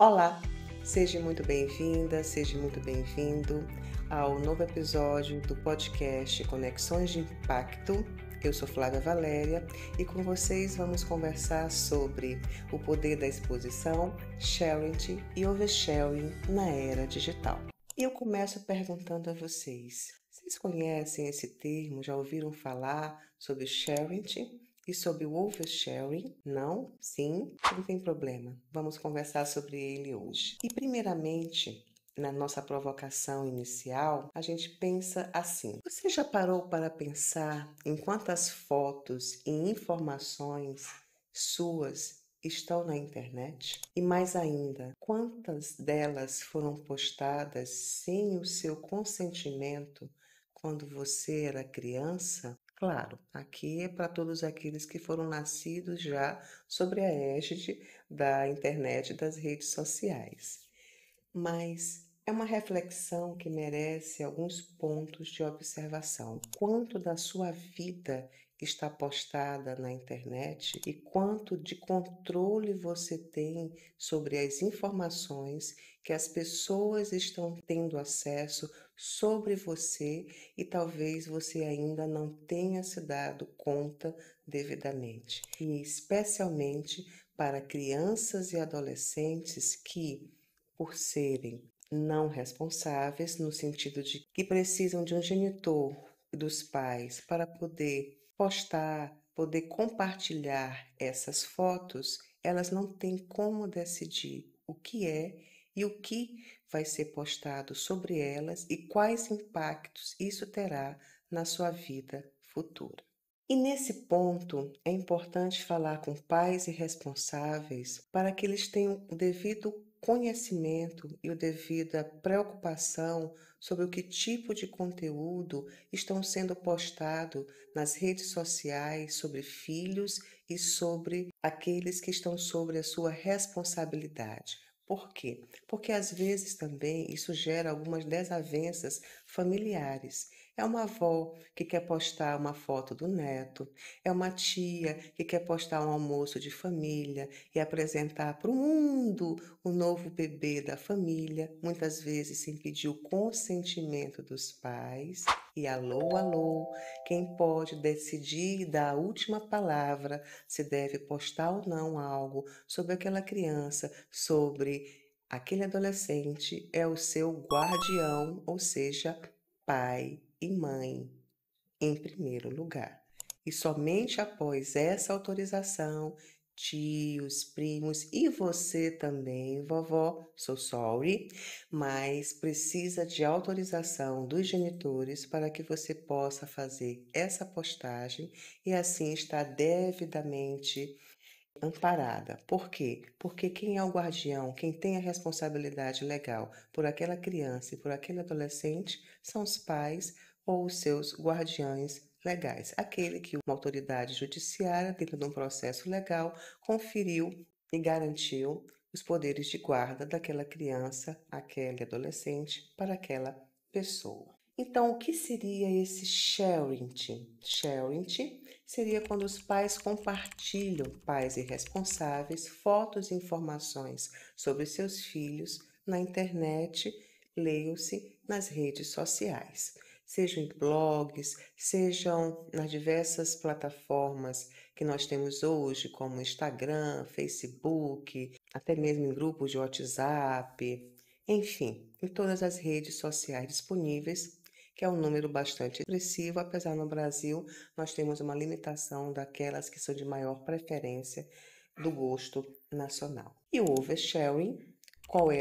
Olá, seja muito bem-vinda, seja muito bem-vindo ao novo episódio do podcast Conexões de Impacto. Eu sou Flávia Valéria e com vocês vamos conversar sobre o poder da exposição, sharing e oversharing na era digital. E eu começo perguntando a vocês conhecem esse termo? Já ouviram falar sobre sharing e sobre o oversharing? Não? Sim? Não tem problema. Vamos conversar sobre ele hoje. E primeiramente, na nossa provocação inicial, a gente pensa assim: você já parou para pensar em quantas fotos e informações suas estão na internet? E mais ainda, quantas delas foram postadas sem o seu consentimento quando você era criança? Claro, aqui é para todos aqueles que foram nascidos já sobre a égide da internet e das redes sociais. Mas é uma reflexão que merece alguns pontos de observação. Quanto da sua vida está postada na internet e quanto de controle você tem sobre as informações que as pessoas estão tendo acesso sobre você e talvez você ainda não tenha se dado conta devidamente. E especialmente para crianças e adolescentes que, por serem não responsáveis, no sentido de que precisam de um genitor e dos pais para poder postar, poder compartilhar essas fotos, elas não têm como decidir o que é e o que vai ser postado sobre elas e quais impactos isso terá na sua vida futura. E nesse ponto é importante falar com pais e responsáveis para que eles tenham o devido conhecimento e a devida preocupação sobre o que tipo de conteúdo estão sendo postado nas redes sociais sobre filhos e sobre aqueles que estão sobre a sua responsabilidade. Por quê? Porque às vezes também isso gera algumas desavenças familiares. É uma avó que quer postar uma foto do neto, é uma tia que quer postar um almoço de família e apresentar para o mundo o novo bebê da família, muitas vezes sem pedir o consentimento dos pais. E alô, alô, quem pode decidir e dar a última palavra se deve postar ou não algo sobre aquela criança, sobre aquele adolescente, é o seu guardião, ou seja, pai e mãe, em primeiro lugar. E somente após essa autorização, tios, primos e você também, vovó, so sorry, mas precisa de autorização dos genitores para que você possa fazer essa postagem e assim estar devidamente amparada. Por quê? Porque quem é o guardião, quem tem a responsabilidade legal por aquela criança e por aquele adolescente são os pais ou os seus guardiões legais. Aquele que uma autoridade judiciária, dentro de um processo legal, conferiu e garantiu os poderes de guarda daquela criança, aquele adolescente, para aquela pessoa. Então, o que seria esse sharing? Sharing seria quando os pais compartilham, pais irresponsáveis, fotos e informações sobre seus filhos na internet, leiam-se nas redes sociais, sejam em blogs, sejam nas diversas plataformas que nós temos hoje, como Instagram, Facebook, até mesmo em grupos de WhatsApp, enfim, em todas as redes sociais disponíveis, que é um número bastante expressivo, apesar no Brasil nós temos uma limitação daquelas que são de maior preferência do gosto nacional. E o oversharing,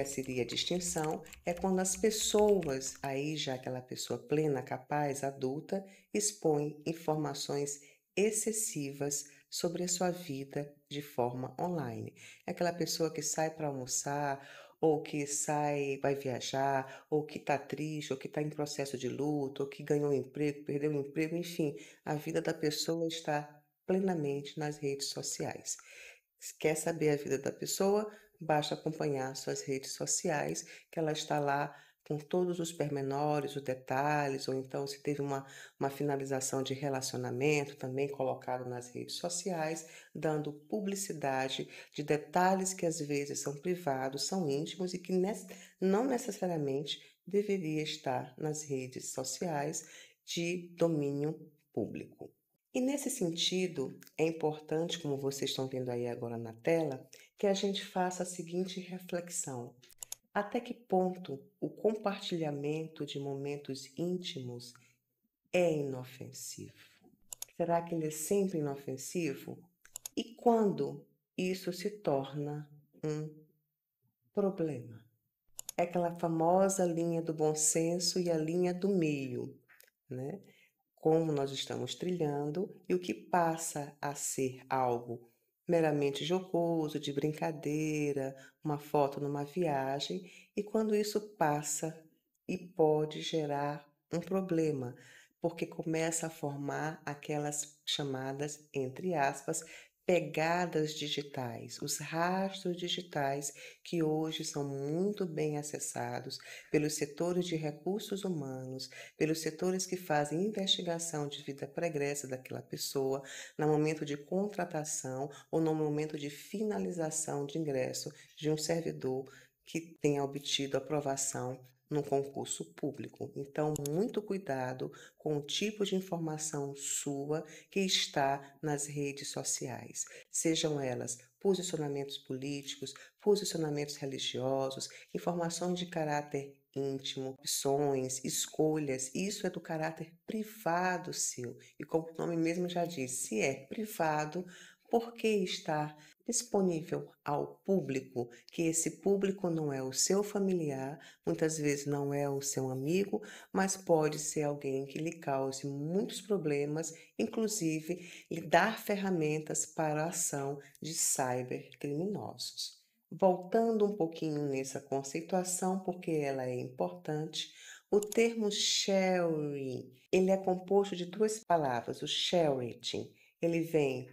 seria a distinção? É quando as pessoas, aí já aquela pessoa plena, capaz, adulta, expõe informações excessivas sobre a sua vida de forma online. É aquela pessoa que sai para almoçar, ou que sai, vai viajar, ou que está triste, ou que está em processo de luto, ou que ganhou um emprego, perdeu o emprego, enfim, a vida da pessoa está plenamente nas redes sociais. Se quer saber a vida da pessoa, basta acompanhar suas redes sociais, que ela está lá com todos os pormenores, os detalhes, ou então se teve uma finalização de relacionamento também colocado nas redes sociais, dando publicidade de detalhes que às vezes são privados, são íntimos e que não necessariamente deveria estar nas redes sociais de domínio público. E nesse sentido, é importante, como vocês estão vendo aí agora na tela, que a gente faça a seguinte reflexão: até que ponto o compartilhamento de momentos íntimos é inofensivo? Será que ele é sempre inofensivo? E quando isso se torna um problema? É aquela famosa linha do bom senso e a linha do meio, né? Como nós estamos trilhando e o que passa a ser algo meramente jocoso, de brincadeira, uma foto numa viagem, e quando isso passa e pode gerar um problema, porque começa a formar aquelas chamadas, entre aspas, pegadas digitais, os rastros digitais que hoje são muito bem acessados pelos setores de recursos humanos, pelos setores que fazem investigação de vida pregressa daquela pessoa, no momento de contratação ou no momento de finalização de ingresso de um servidor que tenha obtido aprovação no concurso público. Então, muito cuidado com o tipo de informação sua que está nas redes sociais, sejam elas posicionamentos políticos, posicionamentos religiosos, informações de caráter íntimo, opções, escolhas, isso é do caráter privado seu. E como o nome mesmo já diz, se é privado, por que estar disponível ao público, que esse público não é o seu familiar, muitas vezes não é o seu amigo, mas pode ser alguém que lhe cause muitos problemas, inclusive lhe dar ferramentas para a ação de cybercriminosos. Voltando um pouquinho nessa conceituação, porque ela é importante, o termo sharing, ele é composto de duas palavras, o sharing, ele vem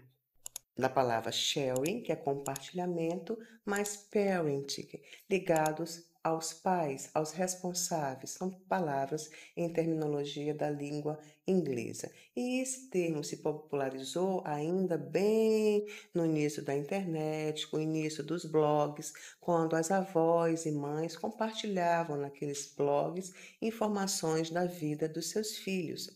da palavra sharing, que é compartilhamento, mais parenting, ligados aos pais, aos responsáveis, são palavras em terminologia da língua inglesa. E esse termo se popularizou ainda bem no início da internet, com o início dos blogs, quando as avós e mães compartilhavam naqueles blogs informações da vida dos seus filhos.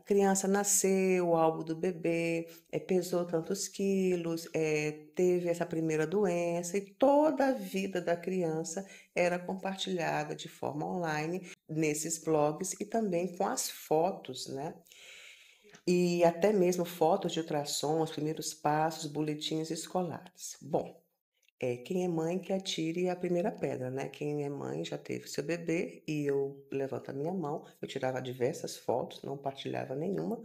Criança nasceu, o álbum do bebê, pesou tantos quilos, teve essa primeira doença e toda a vida da criança era compartilhada de forma online nesses blogs e também com as fotos, né? E até mesmo fotos de ultrassom, os primeiros passos, boletins escolares. Bom, quem é mãe que atire a primeira pedra, né? Quem é mãe já teve seu bebê e eu levanto a minha mão. Eu tirava diversas fotos, não partilhava nenhuma,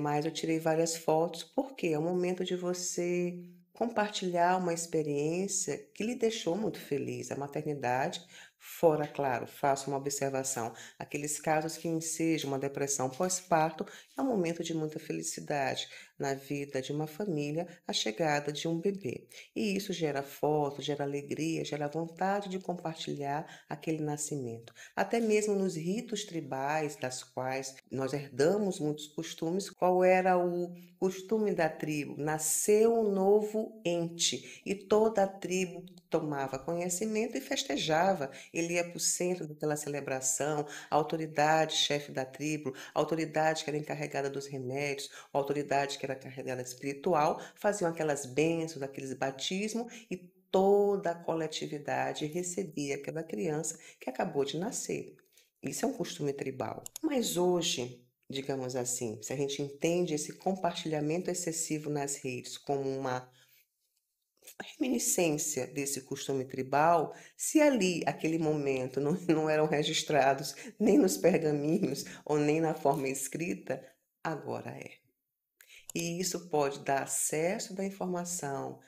mas eu tirei várias fotos porque é o momento de você compartilhar uma experiência que lhe deixou muito feliz. A maternidade, fora, claro, faço uma observação, aqueles casos que ensejam uma depressão pós-parto, é um momento de muita felicidade na vida de uma família, a chegada de um bebê. E isso gera foto, gera alegria, gera vontade de compartilhar aquele nascimento. Até mesmo nos ritos tribais, das quais nós herdamos muitos costumes, qual era o costume da tribo? Nasceu um novo ente e toda a tribo tomava conhecimento e festejava. Ele ia para o centro daquela celebração, a autoridade, chefe da tribo, a autoridade que era encarregada dos remédios, a autoridade que era carregada espiritual, faziam aquelas bênçãos, aqueles batismos e toda a coletividade recebia aquela criança que acabou de nascer. Isso é um costume tribal. Mas hoje, digamos assim, se a gente entende esse compartilhamento excessivo nas redes como uma reminiscência desse costume tribal, se ali, aquele momento, não eram registrados nem nos pergaminhos ou nem na forma escrita, agora é. E isso pode dar acesso da informação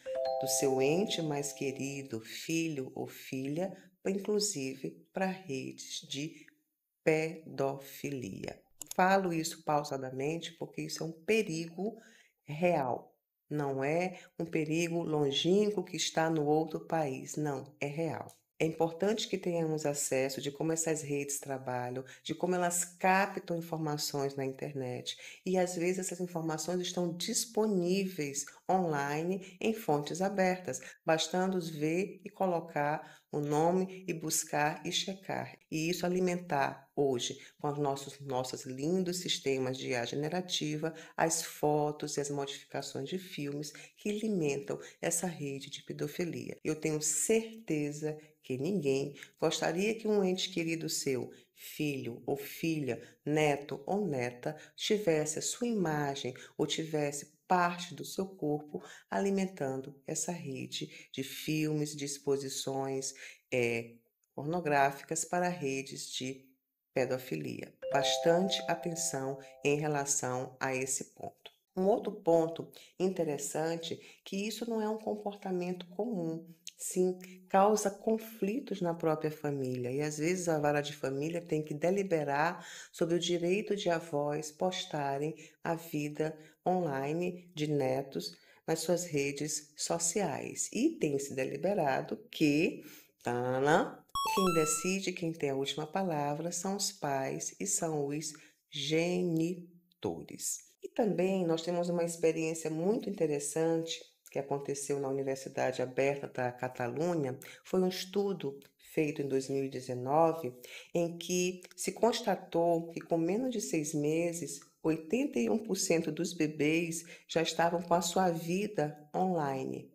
do seu ente mais querido, filho ou filha, inclusive para redes de pedofilia. Falo isso pausadamente porque isso é um perigo real. Não é um perigo longínquo que está no outro país. Não, é real. É importante que tenhamos acesso de como essas redes trabalham, de como elas captam informações na internet. E às vezes essas informações estão disponíveis online em fontes abertas, bastando ver e colocar o nome e buscar e checar. E isso alimentar hoje, com os nossos lindos sistemas de IA generativa, as fotos e as modificações de filmes que alimentam essa rede de pedofilia. Eu tenho certeza que ninguém gostaria que um ente querido seu, filho ou filha, neto ou neta, tivesse a sua imagem ou tivesse parte do seu corpo alimentando essa rede de filmes, de exposições pornográficas para redes de pedofilia. Bastante atenção em relação a esse ponto. Um outro ponto interessante que isso não é um comportamento comum. Sim, causa conflitos na própria família e às vezes a vara de família tem que deliberar sobre o direito de avós postarem a vida online de netos nas suas redes sociais. E tem se deliberado que quem decide, quem tem a última palavra são os pais e são os genitores. E também nós temos uma experiência muito interessante que aconteceu na Universidade Aberta da Catalunha. Foi um estudo feito em 2019 em que se constatou que com menos de 6 meses, 81% dos bebês já estavam com a sua vida online.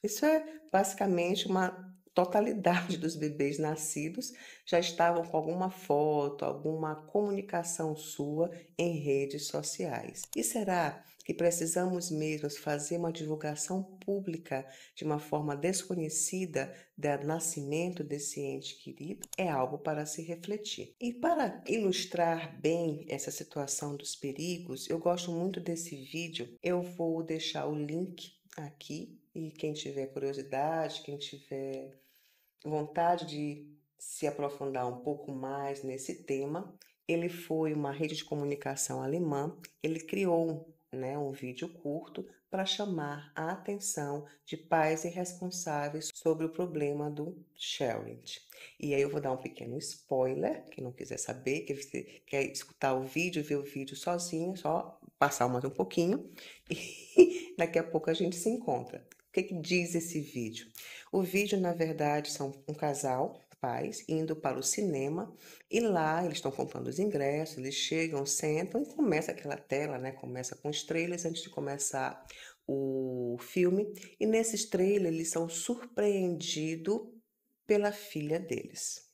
Isso é basicamente uma totalidade dos bebês nascidos já estavam com alguma foto, alguma comunicação sua em redes sociais. E será que precisamos mesmo fazer uma divulgação pública de uma forma desconhecida do nascimento desse ente querido? É algo para se refletir. E para ilustrar bem essa situação dos perigos, eu gosto muito desse vídeo. Eu vou deixar o link aqui e quem tiver curiosidade, quem tiver vontade de se aprofundar um pouco mais nesse tema, ele foi uma rede de comunicação alemã, ele criou, um vídeo curto para chamar a atenção de pais e responsáveis sobre o problema do sharing. E aí eu vou dar um pequeno spoiler, quem não quiser saber, que quer escutar o vídeo, ver o vídeo sozinho, só passar mais um pouquinho e daqui a pouco a gente se encontra. O que diz esse vídeo? O vídeo, na verdade, são um casal, pais, indo para o cinema e lá eles estão comprando os ingressos, eles chegam, sentam e começa aquela tela, Começa com os trailers antes de começar o filme e nesses trailers eles são surpreendidos pela filha deles.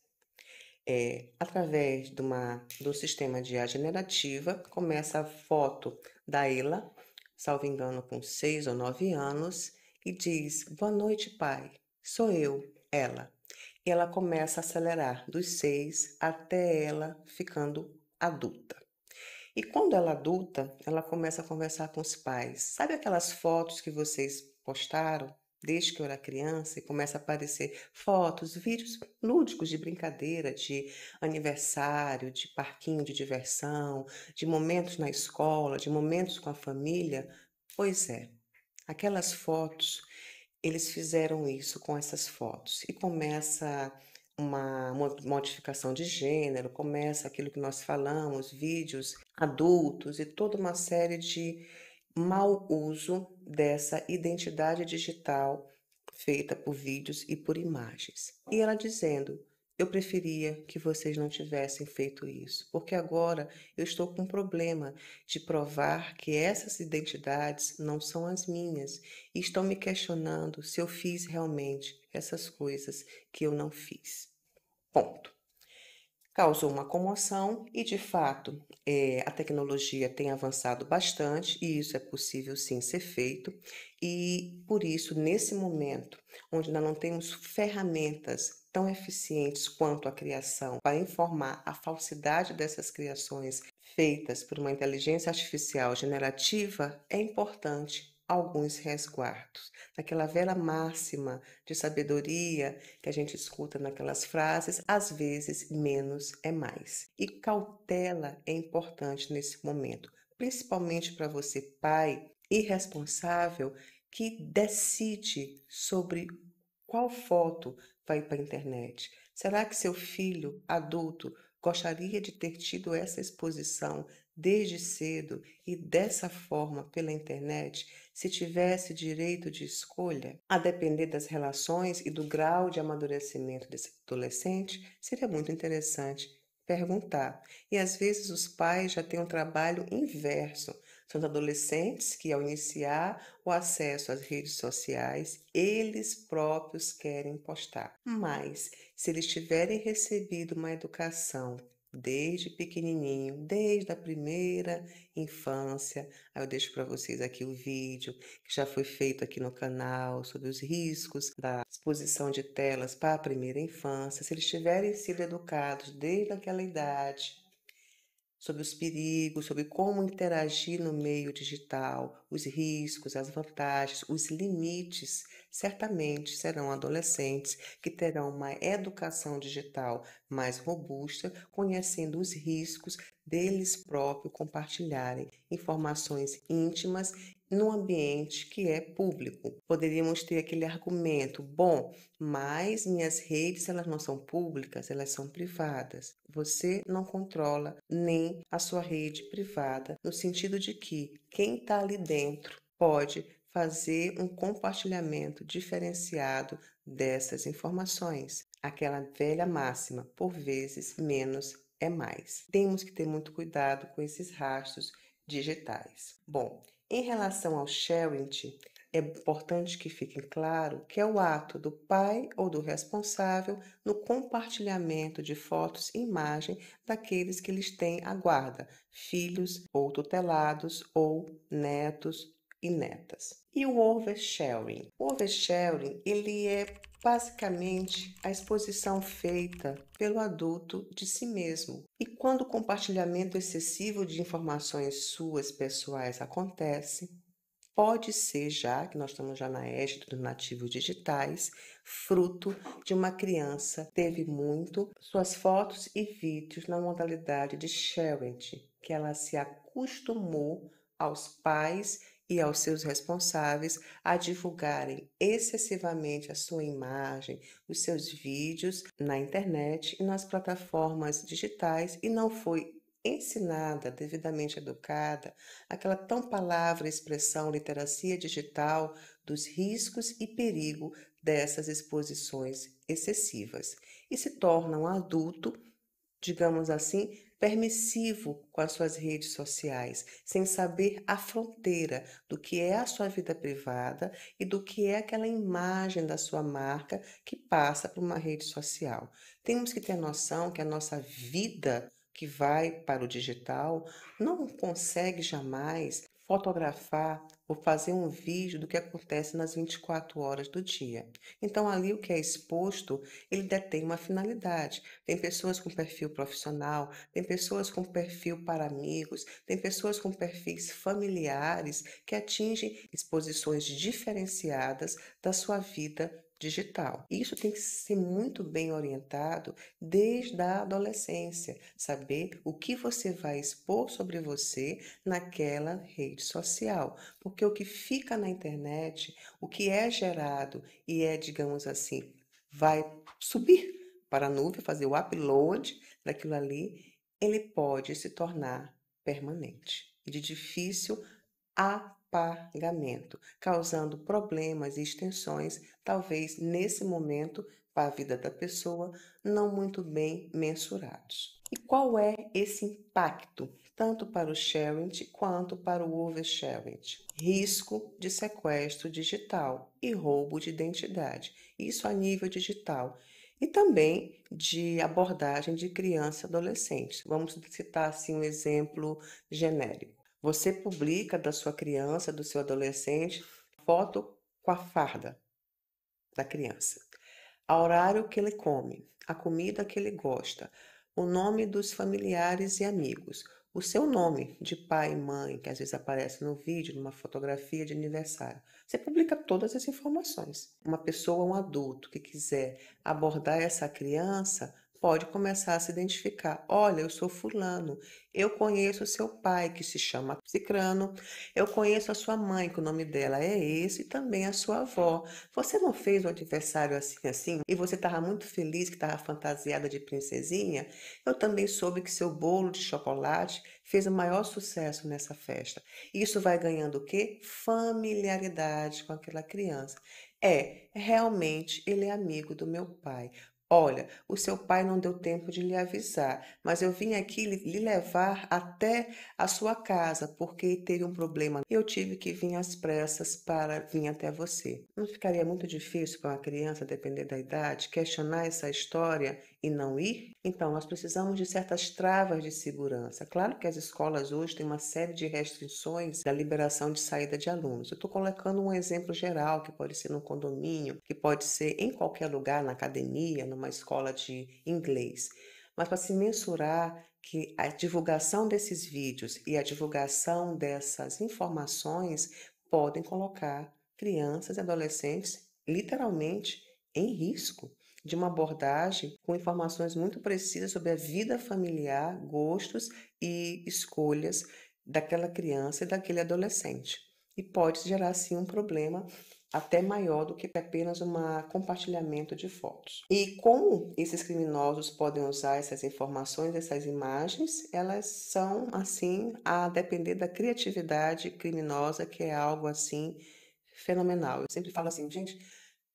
Através do sistema de IA generativa, começa a foto da Ela, salvo engano, com 6 ou 9 anos, e diz: Boa noite, pai. Sou eu, ela. E ela começa a acelerar dos 6 até ela ficando adulta. E quando ela é adulta, ela começa a conversar com os pais. Sabe aquelas fotos que vocês postaram desde que eu era criança e começa a aparecer fotos, vídeos lúdicos de brincadeira, de aniversário, de parquinho de diversão, de momentos na escola, de momentos com a família? Pois é, aquelas fotos, eles fizeram isso com essas fotos e começa uma modificação de gênero, começa aquilo que nós falamos, vídeos adultos e toda uma série de mau uso dessa identidade digital feita por vídeos e por imagens. E ela dizendo: eu preferia que vocês não tivessem feito isso, porque agora eu estou com um problema de provar que essas identidades não são as minhas e estão me questionando se eu fiz realmente essas coisas que eu não fiz. Ponto. Causou uma comoção e, de fato, a tecnologia tem avançado bastante e isso é possível sim ser feito. E por isso, nesse momento, onde nós não temos ferramentas tão eficientes quanto a criação para informar a falsidade dessas criações feitas por uma inteligência artificial generativa, é importante alguns resguardos. Naquela velha máxima de sabedoria que a gente escuta naquelas frases, às vezes menos é mais. E cautela é importante nesse momento, principalmente para você, pai irresponsável, que decide sobre Qual foto vai para a internet? Será que seu filho adulto gostaria de ter tido essa exposição desde cedo e dessa forma pela internet, se tivesse direito de escolha? A depender das relações e do grau de amadurecimento desse adolescente, seria muito interessante perguntar. E às vezes os pais já têm um trabalho inverso. São os adolescentes que, ao iniciar o acesso às redes sociais, eles próprios querem postar. Mas, se eles tiverem recebido uma educação desde pequenininho, desde a primeira infância, aí eu deixo para vocês aqui o vídeo que já foi feito aqui no canal sobre os riscos da exposição de telas para a primeira infância. Se eles tiverem sido educados desde aquela idade, sobre os perigos, sobre como interagir no meio digital, os riscos, as vantagens, os limites, certamente serão adolescentes que terão uma educação digital mais robusta, conhecendo os riscos deles próprios compartilharem informações íntimas num ambiente que é público. Poderíamos ter aquele argumento, bom, mas minhas redes elas não são públicas, elas são privadas. Você não controla nem a sua rede privada, no sentido de que quem está ali dentro pode fazer um compartilhamento diferenciado dessas informações. Aquela velha máxima, por vezes menos é mais. Temos que ter muito cuidado com esses rastros digitais. Bom, em relação ao sharing, é importante que fique claro que é o ato do pai ou do responsável no compartilhamento de fotos e imagem daqueles que eles têm à guarda, filhos ou tutelados ou netos e netas. E o oversharing? O oversharing, ele é basicamente a exposição feita pelo adulto de si mesmo. E quando o compartilhamento excessivo de informações suas pessoais acontece, pode ser, já que nós estamos já na égide dos nativos digitais, fruto de uma criança que teve muito suas fotos e vídeos na modalidade de sharing, que ela se acostumou aos pais e aos seus responsáveis a divulgarem excessivamente a sua imagem, os seus vídeos na internet e nas plataformas digitais e não foi ensinada, devidamente educada, aquela tão palavra, expressão, literacia digital dos riscos e perigo dessas exposições excessivas e se torna um adulto, digamos assim, permissivo com as suas redes sociais, sem saber a fronteira do que é a sua vida privada e do que é aquela imagem da sua marca que passa por uma rede social. Temos que ter noção que a nossa vida que vai para o digital não consegue jamais fotografar ou fazer um vídeo do que acontece nas 24 horas do dia. Então, ali o que é exposto, ele detém uma finalidade. Tem pessoas com perfil profissional, tem pessoas com perfil para amigos, tem pessoas com perfis familiares que atingem exposições diferenciadas da sua vida digital. Isso tem que ser muito bem orientado desde a adolescência, saber o que você vai expor sobre você naquela rede social, porque o que fica na internet, o que é gerado e é, digamos assim, vai subir para a nuvem, fazer o upload daquilo ali, ele pode se tornar permanente e de difícil apagamento, causando problemas e extensões, talvez nesse momento, para a vida da pessoa, não muito bem mensurados. E qual é esse impacto, tanto para o sharing quanto para o oversharing? Risco de sequestro digital e roubo de identidade, isso a nível digital. E também de abordagem de criança e adolescente. Vamos citar assim um exemplo genérico. Você publica da sua criança, do seu adolescente, foto com a farda da criança, a horário que ele come, a comida que ele gosta, o nome dos familiares e amigos, o seu nome de pai e mãe, que às vezes aparece no vídeo, numa fotografia de aniversário. Você publica todas as informações. Uma pessoa, um adulto que quiser abordar essa criança, pode começar a se identificar. Olha, eu sou fulano, eu conheço o seu pai, que se chama Cicrano, eu conheço a sua mãe, que o nome dela é esse, e também a sua avó. Você não fez um aniversário assim, assim, e você estava muito feliz que estava fantasiada de princesinha? Eu também soube que seu bolo de chocolate fez o maior sucesso nessa festa. Isso vai ganhando o quê? Familiaridade com aquela criança. Realmente ele é amigo do meu pai. Olha, o seu pai não deu tempo de lhe avisar, mas eu vim aqui lhe levar até a sua casa, porque teve um problema. Eu tive que vir às pressas para vir até você. Não ficaria muito difícil para uma criança, depender da idade, questionar essa história e não ir? Então, nós precisamos de certas travas de segurança. Claro que as escolas hoje têm uma série de restrições da liberação de saída de alunos. Eu estou colocando um exemplo geral, que pode ser no condomínio, que pode ser em qualquer lugar, na academia, numa escola de inglês. Mas para se mensurar que a divulgação desses vídeos e a divulgação dessas informações podem colocar crianças e adolescentes literalmente em risco de uma abordagem com informações muito precisas sobre a vida familiar, gostos e escolhas daquela criança e daquele adolescente. E pode gerar, sim, um problema até maior do que apenas um compartilhamento de fotos. E como esses criminosos podem usar essas informações, essas imagens, elas são, assim, a depender da criatividade criminosa, que é algo, assim, fenomenal. Eu sempre falo assim, gente,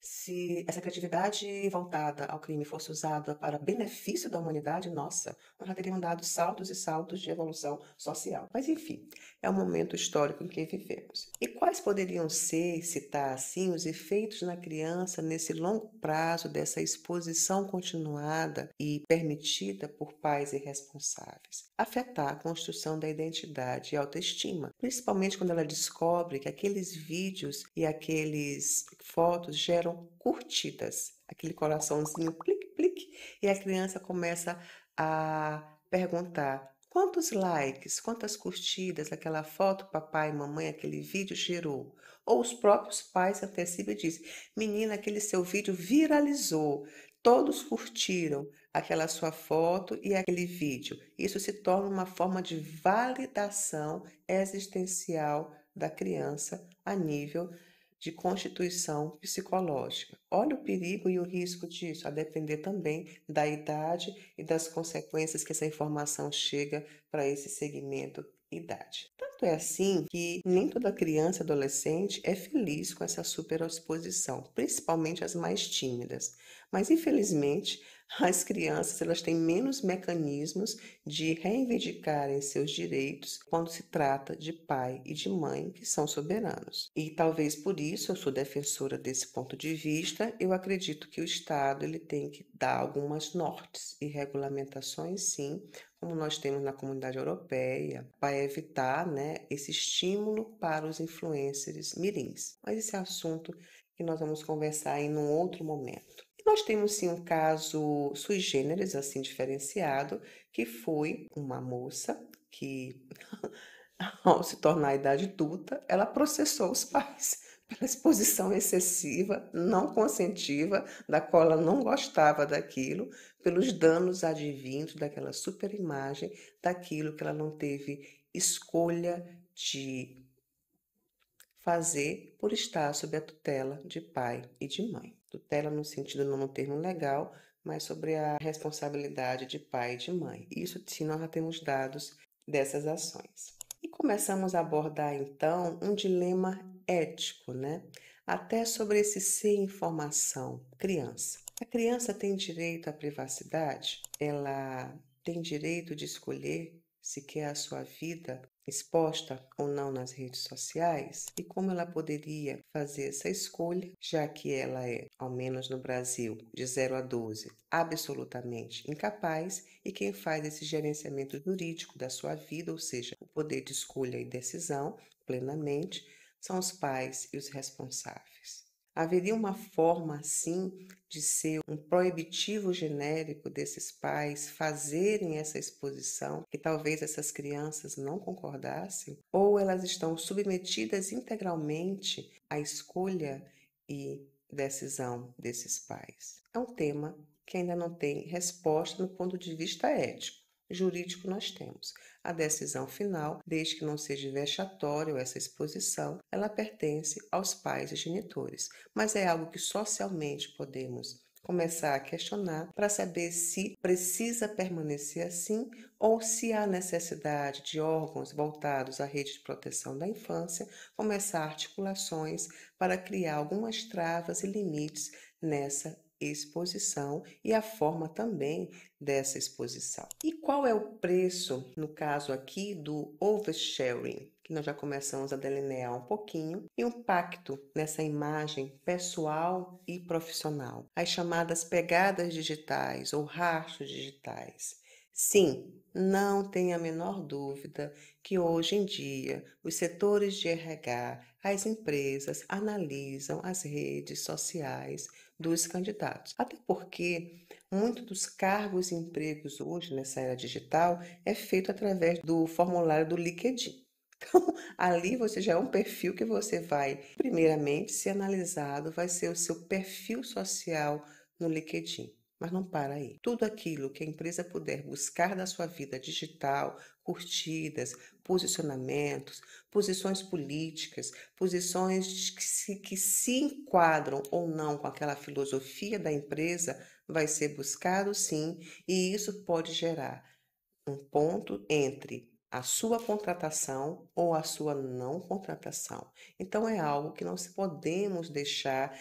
se essa criatividade voltada ao crime fosse usada para benefício da humanidade, nossa, nós já teríamos dado saltos e saltos de evolução social. Mas, enfim, é o momento histórico em que vivemos. E quais poderiam ser, citar assim, os efeitos na criança nesse longo prazo dessa exposição continuada e permitida por pais irresponsáveis? Afetar a construção da identidade e autoestima, principalmente quando ela descobre que aqueles vídeos e aqueles fotos geram curtidas, aquele coraçãozinho clique, clique, e a criança começa a perguntar: quantos likes, quantas curtidas aquela foto, papai e mamãe, aquele vídeo gerou? Ou os próprios pais se antecipam e dizem: menina, aquele seu vídeo viralizou, todos curtiram aquela sua foto e aquele vídeo. Isso se torna uma forma de validação existencial da criança a nível de constituição psicológica. Olha o perigo e o risco disso, a depender também da idade e das consequências que essa informação chega para esse segmento idade. Tanto é assim que nem toda criança e adolescente é feliz com essa superexposição, principalmente as mais tímidas. Mas infelizmente, as crianças elas têm menos mecanismos de reivindicarem seus direitos quando se trata de pai e de mãe que são soberanos. E talvez por isso eu sou defensora desse ponto de vista. Eu acredito que o Estado ele tem que dar algumas nortes e regulamentações, sim, como nós temos na comunidade europeia, para evitar, esse estímulo para os influencers mirins. Mas esse é assunto que nós vamos conversar em um outro momento. E nós temos sim um caso sui generis, assim diferenciado, que foi uma moça que, ao se tornar a idade adulta, ela processou os pais pela exposição excessiva, não consentiva, da qual ela não gostava daquilo, pelos danos advindos daquela superimagem, daquilo que ela não teve escolha de fazer por estar sob a tutela de pai e de mãe. Tutela no sentido não no termo legal, mas sobre a responsabilidade de pai e de mãe. Isso sim nós já temos dados dessas ações. E começamos a abordar então um dilema ético, Até sobre esse sem informação, criança. A criança tem direito à privacidade? Ela tem direito de escolher se quer a sua vida exposta ou não nas redes sociais e como ela poderia fazer essa escolha, já que ela é, ao menos no Brasil, de 0 a 12, absolutamente incapaz e quem faz esse gerenciamento jurídico da sua vida, ou seja, o poder de escolha e decisão plenamente, são os pais e os responsáveis. Haveria uma forma, assim, de ser um proibitivo genérico desses pais fazerem essa exposição, que talvez essas crianças não concordassem, ou elas estão submetidas integralmente à escolha e decisão desses pais? É um tema que ainda não tem resposta no ponto de vista ético. Jurídico nós temos. A decisão final, desde que não seja vexatória essa exposição, ela pertence aos pais e genitores, mas é algo que socialmente podemos começar a questionar para saber se precisa permanecer assim ou se há necessidade de órgãos voltados à rede de proteção da infância começar articulações para criar algumas travas e limites nessa exposição e a forma também dessa exposição. E qual é o preço, no caso aqui, do oversharing? Que nós já começamos a delinear um pouquinho, e um pacto nessa imagem pessoal e profissional. As chamadas pegadas digitais ou rastros digitais. Sim, não tenha a menor dúvida que hoje em dia os setores de RH, as empresas analisam as redes sociais dos candidatos. Até porque muitos dos cargos e empregos hoje nessa era digital é feito através do formulário do LinkedIn. Então, ali você já é um perfil que você vai, primeiramente, ser analisado, vai ser o seu perfil social no LinkedIn. Mas não para aí. Tudo aquilo que a empresa puder buscar da sua vida digital, curtidas, posicionamentos, posições políticas, posições que se enquadram ou não com aquela filosofia da empresa, vai ser buscado sim, e isso pode gerar um ponto entre a sua contratação ou a sua não contratação. Então, é algo que não podemos deixar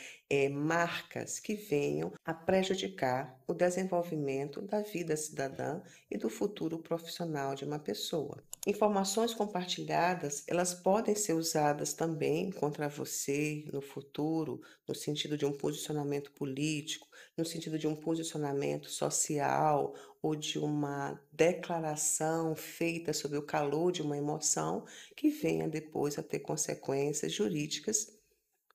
marcas que venham a prejudicar o desenvolvimento da vida cidadã e do futuro profissional de uma pessoa. Informações compartilhadas, elas podem ser usadas também contra você no futuro, no sentido de um posicionamento político, no sentido de um posicionamento social ou de uma declaração feita sob o calor de uma emoção que venha depois a ter consequências jurídicas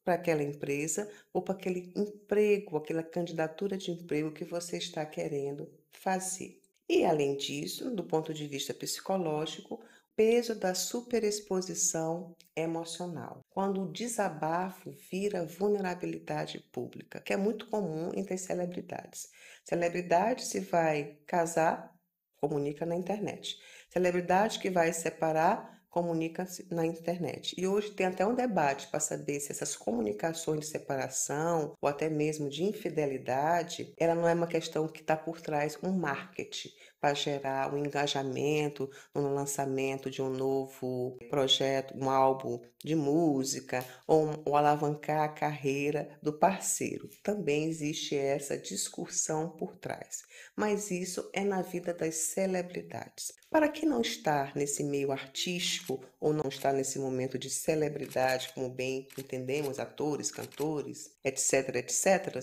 para aquela empresa ou para aquele emprego, aquela candidatura de emprego que você está querendo fazer. E além disso, do ponto de vista psicológico, peso da superexposição emocional. Quando o desabafo vira vulnerabilidade pública, que é muito comum entre celebridades. Celebridade se vai casar, comunica na internet. Celebridade que vai se separar, comunica na internet. E hoje tem até um debate para saber se essas comunicações de separação ou até mesmo de infidelidade, ela não é uma questão que está por trás um marketing para gerar um engajamento no lançamento de um novo projeto, um álbum de música ou alavancar a carreira do parceiro. Também existe essa discussão por trás. Mas isso é na vida das celebridades. Para quem não está nesse meio artístico ou não está nesse momento de celebridade, como bem entendemos, atores, cantores, etc., etc.,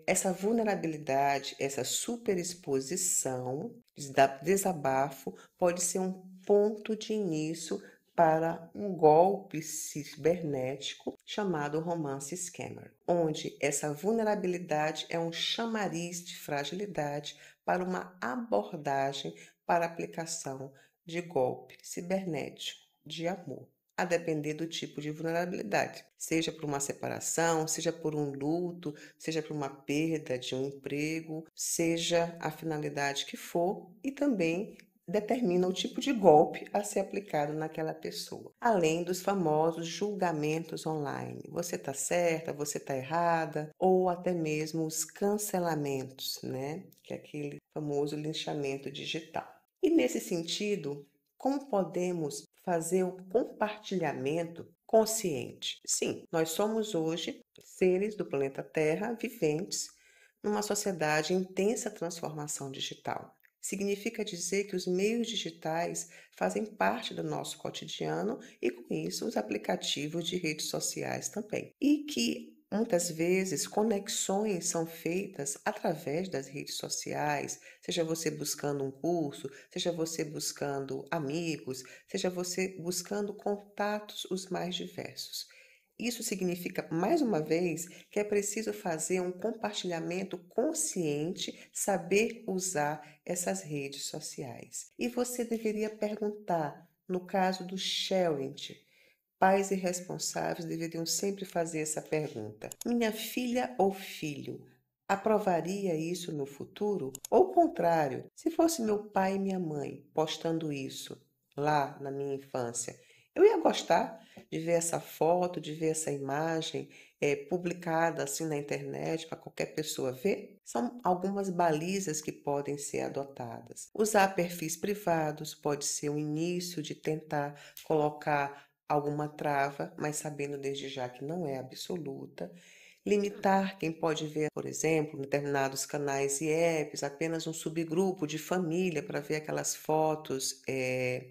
essa vulnerabilidade, essa superexposição, desabafo, pode ser um ponto de início para um golpe cibernético chamado romance scammer, onde essa vulnerabilidade é um chamariz de fragilidade para uma abordagem para aplicação de golpe cibernético de amor, a depender do tipo de vulnerabilidade, seja por uma separação, seja por um luto, seja por uma perda de um emprego, seja a finalidade que for, e também determina o tipo de golpe a ser aplicado naquela pessoa. Além dos famosos julgamentos online. Você está certa, você está errada, ou até mesmo os cancelamentos, né? Que é aquele famoso linchamento digital. E nesse sentido, como podemos fazer o compartilhamento consciente? Sim, nós somos hoje seres do planeta Terra viventes numa sociedade em intensa transformação digital. Significa dizer que os meios digitais fazem parte do nosso cotidiano e, com isso, os aplicativos de redes sociais também. E que muitas vezes conexões são feitas através das redes sociais, seja você buscando um curso, seja você buscando amigos, seja você buscando contatos os mais diversos. Isso significa, mais uma vez, que é preciso fazer um compartilhamento consciente, saber usar essas redes sociais. E você deveria perguntar, no caso do sharing, pais e responsáveis deveriam sempre fazer essa pergunta: minha filha ou filho aprovaria isso no futuro? Ou o contrário, se fosse meu pai e minha mãe postando isso lá na minha infância, eu ia gostar de ver essa foto, de ver essa imagem publicada assim na internet para qualquer pessoa ver? São algumas balizas que podem ser adotadas. Usar perfis privados pode ser o início de tentar colocar alguma trava, mas sabendo desde já que não é absoluta. Limitar quem pode ver, por exemplo, em determinados canais e apps, apenas um subgrupo de família para ver aquelas fotos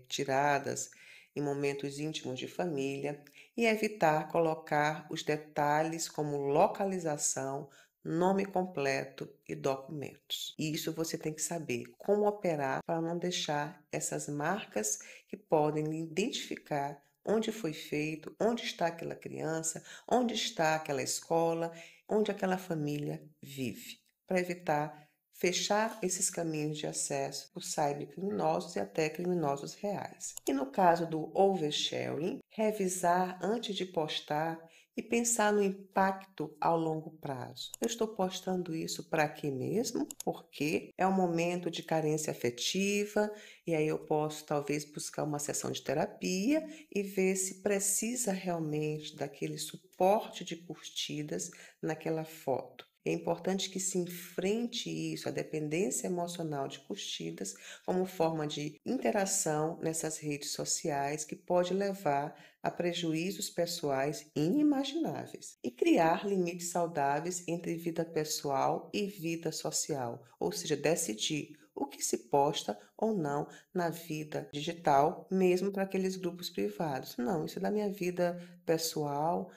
tiradas em momentos íntimos de família. E evitar colocar os detalhes como localização, nome completo e documentos. E isso você tem que saber como operar para não deixar essas marcas que podem lhe identificar onde foi feito, onde está aquela criança, onde está aquela escola, onde aquela família vive, para evitar fechar esses caminhos de acesso por cybercriminosos e até criminosos reais. E no caso do oversharing, revisar antes de postar e pensar no impacto ao longo prazo. Eu estou postando isso para quê mesmo? Porque é um momento de carência afetiva e aí eu posso talvez buscar uma sessão de terapia e ver se precisa realmente daquele suporte de curtidas naquela foto. É importante que se enfrente isso, a dependência emocional de curtidas, como forma de interação nessas redes sociais que pode levar a prejuízos pessoais inimagináveis. E criar limites saudáveis entre vida pessoal e vida social, ou seja, decidir o que se posta ou não na vida digital, mesmo para aqueles grupos privados. Não, isso é da minha vida pessoal,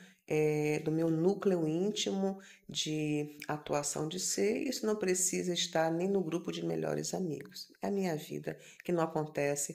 do meu núcleo íntimo de atuação de ser, isso não precisa estar nem no grupo de melhores amigos. É a minha vida que não acontece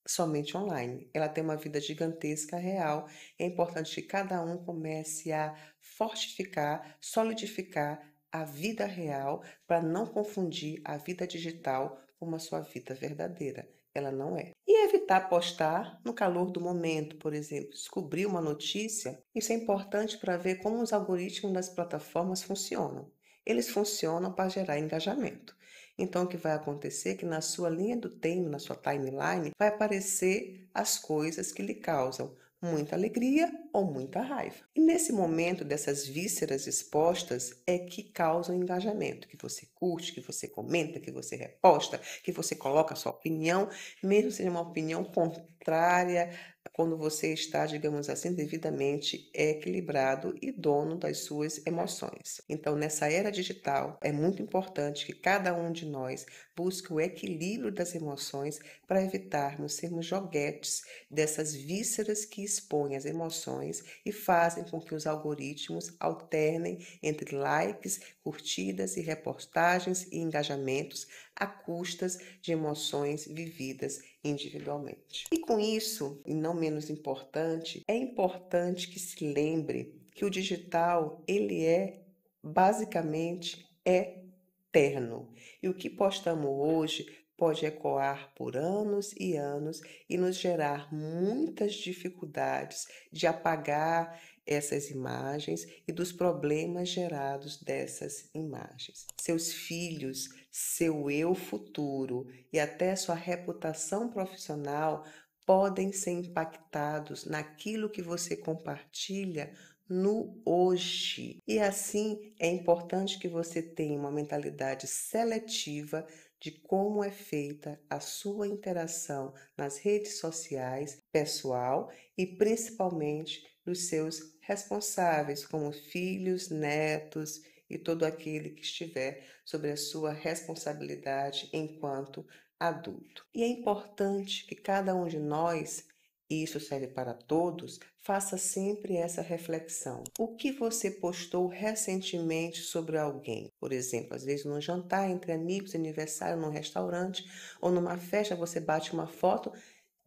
somente online. Ela tem uma vida gigantesca, real. É importante que cada um comece a fortificar, solidificar a vida real para não confundir a vida digital com a sua vida verdadeira. Ela não é. E evitar postar no calor do momento, por exemplo, descobrir uma notícia. Isso é importante para ver como os algoritmos das plataformas funcionam. Eles funcionam para gerar engajamento. Então, o que vai acontecer é que na sua linha do tempo, na sua timeline, vai aparecer as coisas que lhe causam muita alegria ou muita raiva. E nesse momento dessas vísceras expostas é que causam engajamento, que você curte, que você comenta, que você reposta, que você coloca a sua opinião, mesmo seja uma opinião contrária, quando você está, digamos assim, devidamente equilibrado e dono das suas emoções. Então, nessa era digital, é muito importante que cada um de nós busque o equilíbrio das emoções para evitarmos sermos joguetes dessas vísceras que expõem as emoções e fazem com que os algoritmos alternem entre likes, curtidas e repostagens e engajamentos a custas de emoções vividas individualmente. E com isso, e não menos importante, é importante que se lembre que o digital, ele é basicamente eterno. E o que postamos hoje pode ecoar por anos e anos e nos gerar muitas dificuldades de apagar essas imagens e dos problemas gerados dessas imagens. Seus filhos, seu eu futuro e até sua reputação profissional podem ser impactados naquilo que você compartilha no hoje. E assim é importante que você tenha uma mentalidade seletiva de como é feita a sua interação nas redes sociais, pessoal e principalmente dos seus responsáveis, como filhos, netos e todo aquele que estiver sobre a sua responsabilidade enquanto adulto. E é importante que cada um de nós, e isso serve para todos, faça sempre essa reflexão. O que você postou recentemente sobre alguém? Por exemplo, às vezes num jantar entre amigos, aniversário, num restaurante ou numa festa, você bate uma foto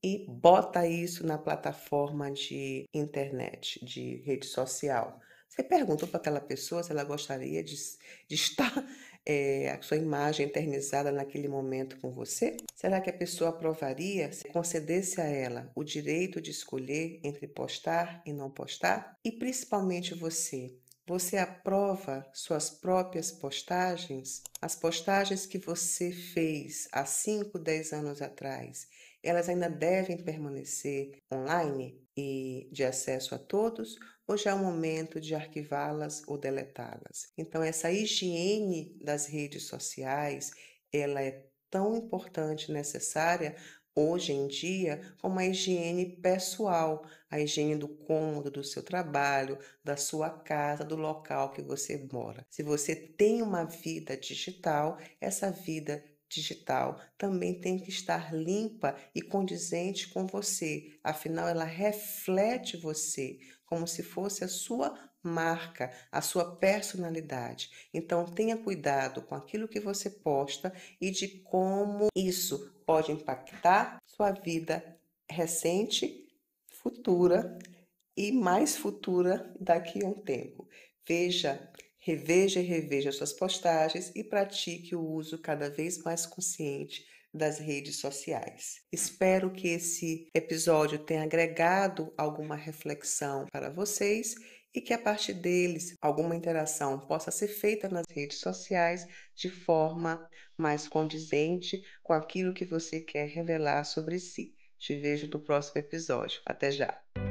e bota isso na plataforma de internet, de rede social. Você perguntou para aquela pessoa se ela gostaria de estar a sua imagem eternizada naquele momento com você? Será que a pessoa aprovaria se concedesse a ela o direito de escolher entre postar e não postar? E principalmente você, Você aprova suas próprias postagens? As postagens que você fez há 5, 10 anos atrás, elas ainda devem permanecer online e de acesso a todos? Ou já é o momento de arquivá-las ou deletá-las? Então, essa higiene das redes sociais, ela é tão importante e necessária hoje em dia como a higiene pessoal, a higiene do cômodo do seu trabalho, da sua casa, do local que você mora. Se você tem uma vida digital, essa vida digital também tem que estar limpa e condizente com você. Afinal, ela reflete você como se fosse a sua marca, a sua personalidade. Então, tenha cuidado com aquilo que você posta e de como isso pode impactar sua vida recente, futura e mais futura daqui a um tempo. Reveja e reveja suas postagens e pratique o uso cada vez mais consciente das redes sociais. Espero que esse episódio tenha agregado alguma reflexão para vocês e que a partir deles alguma interação possa ser feita nas redes sociais de forma mais condizente com aquilo que você quer revelar sobre si. Te vejo no próximo episódio. Até já!